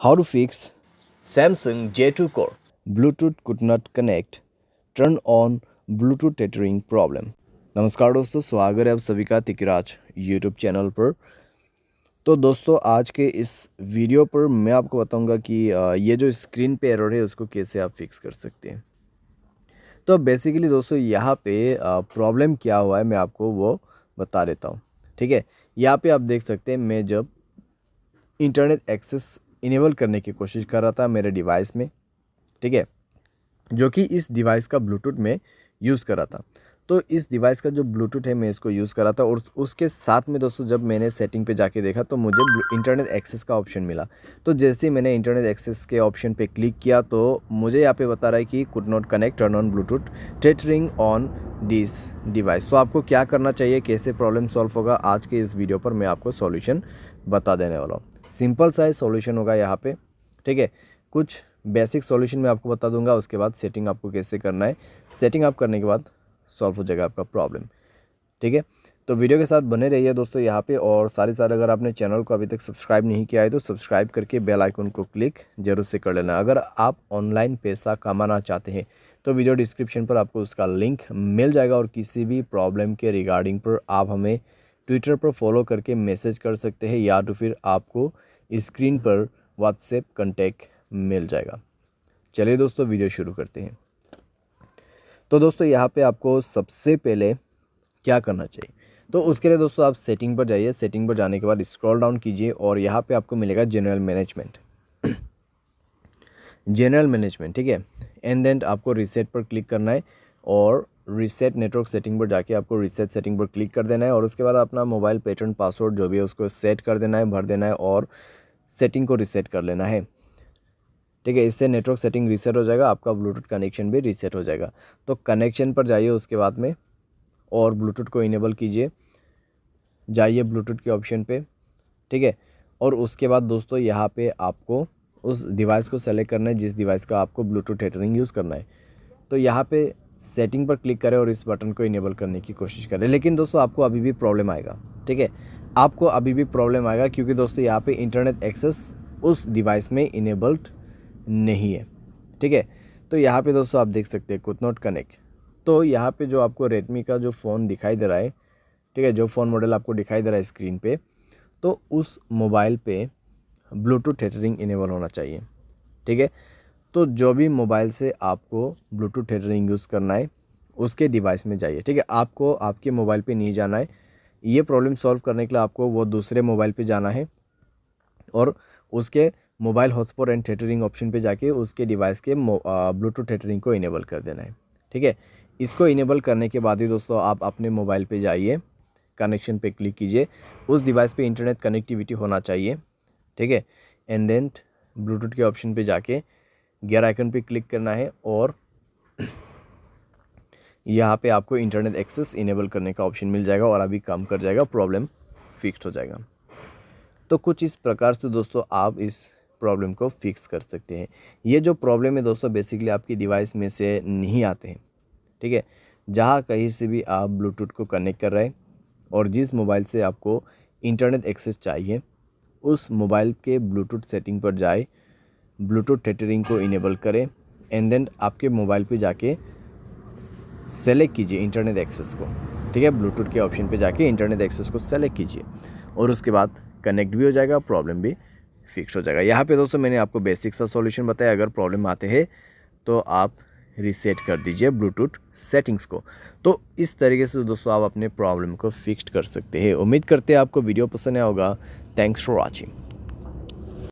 How to fix Samsung J2 Core. Bluetooth could not connect, turn on Bluetooth tethering problem। नमस्कार दोस्तों, स्वागत है आप सभी का तिकराज यूट्यूब चैनल पर। तो दोस्तों आज के इस वीडियो पर मैं आपको बताऊंगा कि ये जो स्क्रीन पे एरर है उसको कैसे आप फिक्स कर सकते हैं। तो बेसिकली दोस्तों यहाँ पे प्रॉब्लम क्या हुआ है मैं आपको वो बता देता हूँ। ठीक है, यहाँ पे आप देख सकते हैं मैं जब इंटरनेट एक्सेस इनेबल करने की कोशिश कर रहा था मेरे डिवाइस में, ठीक है, जो कि इस डिवाइस का ब्लूटूथ में यूज़ कर रहा था। तो इस डिवाइस का जो ब्लूटूथ है मैं इसको यूज़ कर रहा था और उसके साथ में दोस्तों जब मैंने सेटिंग पे जाके देखा तो मुझे इंटरनेट एक्सेस का ऑप्शन मिला। तो जैसे ही मैंने इंटरनेट एक्सेस के ऑप्शन पे क्लिक किया तो मुझे यहाँ पे बता रहा है कि could not connect, turn on Bluetooth tethering on this device. तो आपको क्या करना चाहिए, कैसे प्रॉब्लम सॉल्व होगा, आज के इस वीडियो पर मैं आपको सॉल्यूशन बता देने वाला हूँ। सिंपल सा सॉल्यूशन होगा यहाँ पे, ठीक है। कुछ बेसिक सॉल्यूशन मैं आपको बता दूंगा, उसके बाद सेटिंग आपको कैसे करना है। सेटिंग आप करने के बाद सॉल्व हो जाएगा आपका प्रॉब्लम, ठीक है। तो वीडियो के साथ बने रहिए दोस्तों यहाँ पे, और साथ अगर आपने चैनल को अभी तक सब्सक्राइब नहीं किया है तो सब्सक्राइब करके बेल आइकन को क्लिक जरूर से कर लेना। अगर आप ऑनलाइन पैसा कमाना चाहते हैं तो वीडियो डिस्क्रिप्शन पर आपको उसका लिंक मिल जाएगा, और किसी भी प्रॉब्लम के रिगार्डिंग पर आप हमें ट्विटर पर फॉलो करके मैसेज कर सकते हैं, या तो फिर आपको स्क्रीन पर व्हाट्सएप कॉन्टैक्ट मिल जाएगा। चलिए दोस्तों वीडियो शुरू करते हैं। तो दोस्तों यहाँ पे आपको सबसे पहले क्या करना चाहिए, तो उसके लिए दोस्तों आप सेटिंग पर जाइए। सेटिंग पर जाने के बाद स्क्रॉल डाउन कीजिए और यहाँ पे आपको मिलेगा जनरल मैनेजमेंट। जनरल मैनेजमेंट, ठीक है। एंड देन आपको रीसेट पर क्लिक करना है और रीसेट नेटवर्क सेटिंग पर जाके आपको रीसेट सेटिंग पर क्लिक कर देना है, और उसके बाद अपना मोबाइल पैटर्न पासवर्ड जो भी है उसको सेट कर देना है, भर देना है और सेटिंग को रीसेट कर लेना है, ठीक है। इससे नेटवर्क सेटिंग रीसेट हो जाएगा, आपका ब्लूटूथ कनेक्शन भी रीसेट हो जाएगा। तो कनेक्शन पर जाइए उसके बाद में और ब्लूटूथ को इनेबल कीजिए, जाइए ब्लूटूथ के ऑप्शन पे, ठीक है। और उसके बाद दोस्तों यहाँ पे आपको उस डिवाइस को सेलेक्ट करना है जिस डिवाइस का आपको ब्लूटूथ टेथरिंग यूज़ करना है। तो यहाँ पे सेटिंग पर क्लिक करें और इस बटन को इनेबल करने की कोशिश करें। लेकिन दोस्तों आपको अभी भी प्रॉब्लम आएगा, ठीक है, आपको अभी भी प्रॉब्लम आएगा, क्योंकि दोस्तों यहाँ पे इंटरनेट एक्सेस उस डिवाइस में इनेबल्ड नहीं है, ठीक है। तो यहाँ पे दोस्तों आप देख सकते हैं कुड नॉट कनेक्ट। तो यहाँ पे जो आपको रेडमी का जो फ़ोन दिखाई दे रहा है, ठीक है, जो फ़ोन मॉडल आपको दिखाई दे रहा है स्क्रीन पे, तो उस मोबाइल पे ब्लूटूथ टेथरिंग इनेबल होना चाहिए, ठीक है। तो जो भी मोबाइल से आपको ब्लूटूथ टेथरिंग यूज़ करना है उसके डिवाइस में जाइए, ठीक है। आपको आपके मोबाइल पे नहीं जाना है। ये प्रॉब्लम सॉल्व करने के लिए आपको वो दूसरे मोबाइल पे जाना है और उसके mobile hotspot and tethering option पे जाके उसके डिवाइस के ब्लूटूथ टेथरिंग को इनेबल कर देना है, ठीक है। इसको इनेबल करने के बाद ही दोस्तों आप अपने मोबाइल पे जाइए, कनेक्शन पे क्लिक कीजिए, उस डिवाइस पे इंटरनेट कनेक्टिविटी होना चाहिए, ठीक है। एंड देन ब्लूटूथ के ऑप्शन पे जाके गियर आइकन पे क्लिक करना है और यहाँ पे आपको इंटरनेट एक्सेस इनेबल करने का ऑप्शन मिल जाएगा और अभी काम कर जाएगा, प्रॉब्लम फिक्स हो जाएगा। तो कुछ इस प्रकार से दोस्तों आप इस प्रॉब्लम को फिक्स कर सकते हैं। ये जो प्रॉब्लम है दोस्तों बेसिकली आपकी डिवाइस में से नहीं आते हैं, ठीक है। जहाँ कहीं से भी आप ब्लूटूथ को कनेक्ट कर रहे हैं और जिस मोबाइल से आपको इंटरनेट एक्सेस चाहिए उस मोबाइल के ब्लूटूथ सेटिंग पर जाए, ब्लूटूथ टेथरिंग को इनेबल करें एंड देन आपके मोबाइल पे जाके सेलेक्ट कीजिए इंटरनेट एक्सेस को, ठीक है। ब्लूटूथ के ऑप्शन पे जाके इंटरनेट एक्सेस को सेलेक्ट कीजिए और उसके बाद कनेक्ट भी हो जाएगा, प्रॉब्लम भी फिक्स हो जाएगा। यहाँ पे दोस्तों मैंने आपको बेसिक सा सॉल्यूशन बताया। अगर प्रॉब्लम आते हैं तो आप रीसेट कर दीजिए ब्लूटूथ सेटिंग्स को। तो इस तरीके से दोस्तों आप अपने प्रॉब्लम को फिक्स कर सकते हैं। उम्मीद करते हैं आपको वीडियो पसंद आया होगा। Thanks for watching.